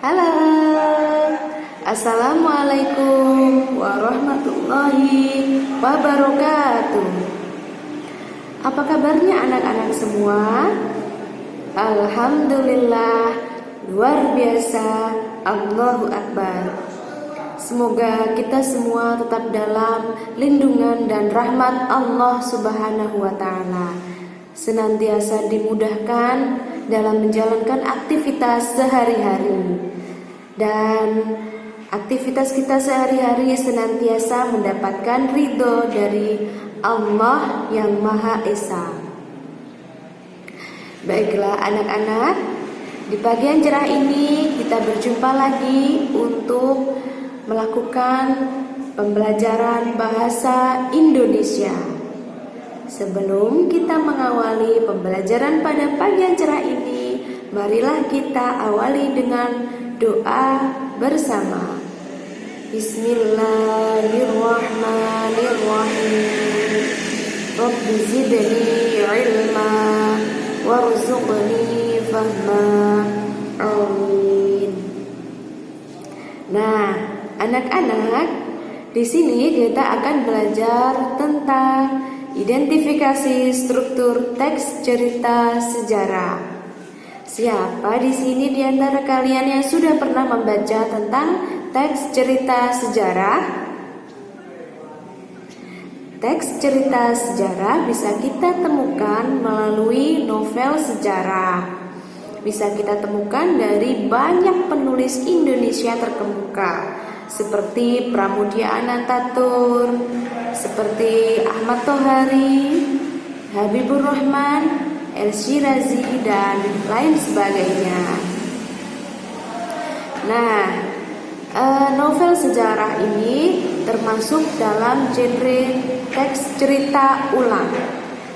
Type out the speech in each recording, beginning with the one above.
Halo, Assalamualaikum warahmatullahi wabarakatuh. Apa kabarnya anak-anak semua? Alhamdulillah, luar biasa, Allahu Akbar. Semoga kita semua tetap dalam lindungan dan rahmat Allah Subhanahu wa Ta'ala, senantiasa dimudahkan dalam menjalankan aktivitas sehari-hari. Dan aktivitas kita sehari-hari senantiasa mendapatkan ridho dari Allah yang Maha Esa. Baiklah anak-anak, di pagi yang cerah ini kita berjumpa lagi untuk melakukan pembelajaran bahasa Indonesia. Sebelum kita mengawali pembelajaran pada pagi yang cerah ini, marilah kita awali dengan doa bersama. Bismillahirrahmanirrahim. Rabbi zidni ilma warzuqni fahma. Amin. Nah, anak-anak, di sini kita akan belajar tentang identifikasi struktur teks cerita sejarah. Siapa di sini di antara kalian yang sudah pernah membaca tentang teks cerita sejarah? Teks cerita sejarah bisa kita temukan melalui novel sejarah. Bisa kita temukan dari banyak penulis Indonesia terkemuka, seperti Pramudia Anantatur, seperti Ahmad Tohari, Habibur Rahman, El-Shirazi, dan lain sebagainya. Nah, novel sejarah ini termasuk dalam genre teks cerita ulang,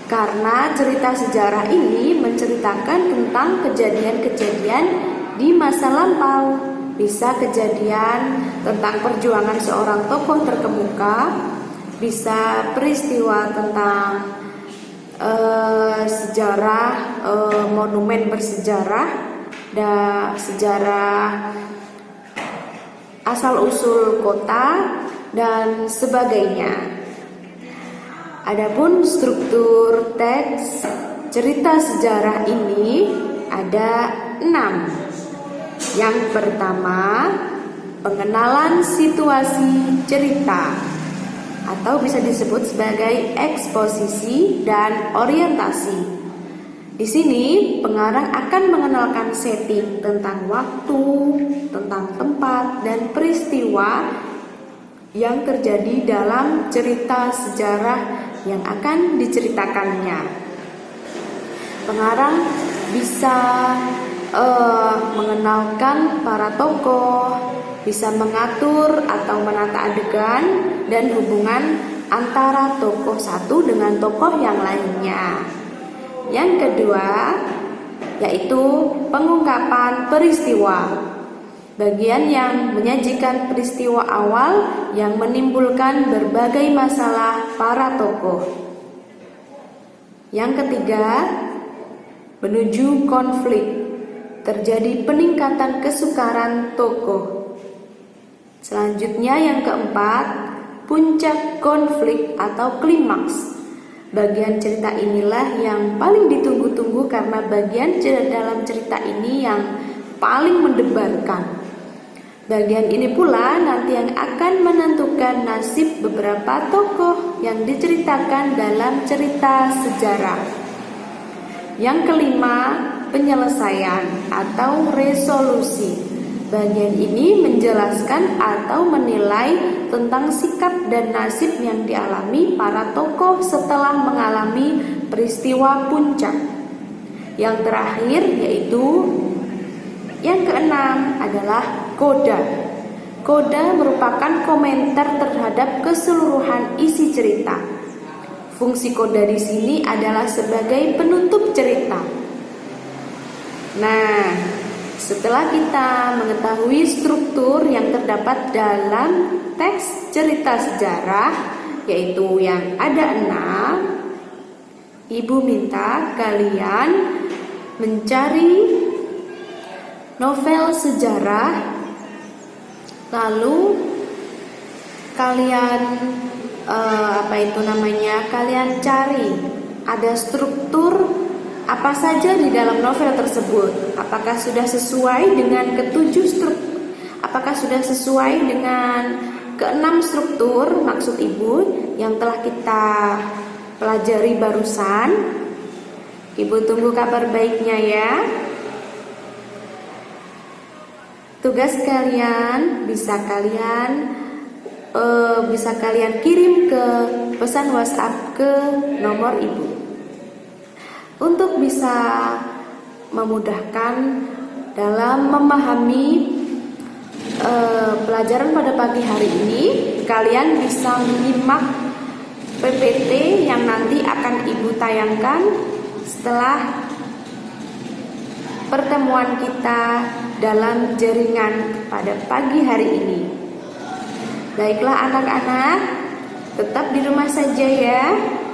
karena cerita sejarah ini menceritakan tentang kejadian-kejadian di masa lampau. Bisa kejadian tentang perjuangan seorang tokoh terkemuka, bisa peristiwa tentang sejarah monumen bersejarah dan sejarah asal-usul kota dan sebagainya. Adapun struktur teks cerita sejarah ini ada 6. Yang pertama, pengenalan situasi cerita, atau bisa disebut sebagai eksposisi dan orientasi. Di sini pengarang akan mengenalkan setting tentang waktu, tentang tempat, dan peristiwa yang terjadi dalam cerita sejarah yang akan diceritakannya. Pengarang bisa mengenalkan para tokoh, bisa mengatur atau menata adegan dan hubungan antara tokoh satu dengan tokoh yang lainnya. Yang kedua, yaitu pengungkapan peristiwa, bagian yang menyajikan peristiwa awal yang menimbulkan berbagai masalah para tokoh. Yang ketiga, menuju konflik, terjadi peningkatan kesukaran tokoh. Selanjutnya yang keempat, puncak konflik atau klimaks. Bagian cerita inilah yang paling ditunggu-tunggu karena bagian dalam cerita ini yang paling mendebarkan. Bagian ini pula nanti yang akan menentukan nasib beberapa tokoh yang diceritakan dalam cerita sejarah. Yang kelima, penyelesaian atau resolusi. Bagian ini menjelaskan atau menilai tentang sikap dan nasib yang dialami para tokoh setelah mengalami peristiwa puncak. Yang terakhir yaitu yang keenam adalah coda. Coda merupakan komentar terhadap keseluruhan isi cerita. Fungsi coda di sini adalah sebagai penutup cerita. Nah, setelah kita mengetahui struktur yang terdapat dalam teks cerita sejarah, yaitu yang ada 6, Ibu minta kalian mencari novel sejarah. Lalu kalian kalian cari ada struktur apa saja di dalam novel tersebut. Apakah sudah sesuai dengan apakah sudah sesuai dengan keenam struktur maksud Ibu yang telah kita pelajari barusan? Ibu tunggu kabar baiknya ya. Tugas kalian bisa kalian kirim ke pesan WhatsApp ke nomor Ibu. Untuk bisa memudahkan dalam memahami pelajaran pada pagi hari ini, kalian bisa menyimak PPT yang nanti akan Ibu tayangkan setelah pertemuan kita dalam jaringan pada pagi hari ini. Baiklah anak-anak, tetap di rumah saja ya.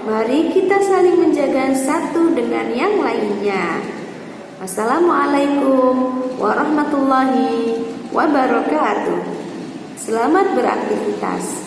Mari kita saling menjaga satu dengan yang lainnya. Wassalamualaikum warahmatullahi wabarakatuh. Selamat beraktivitas.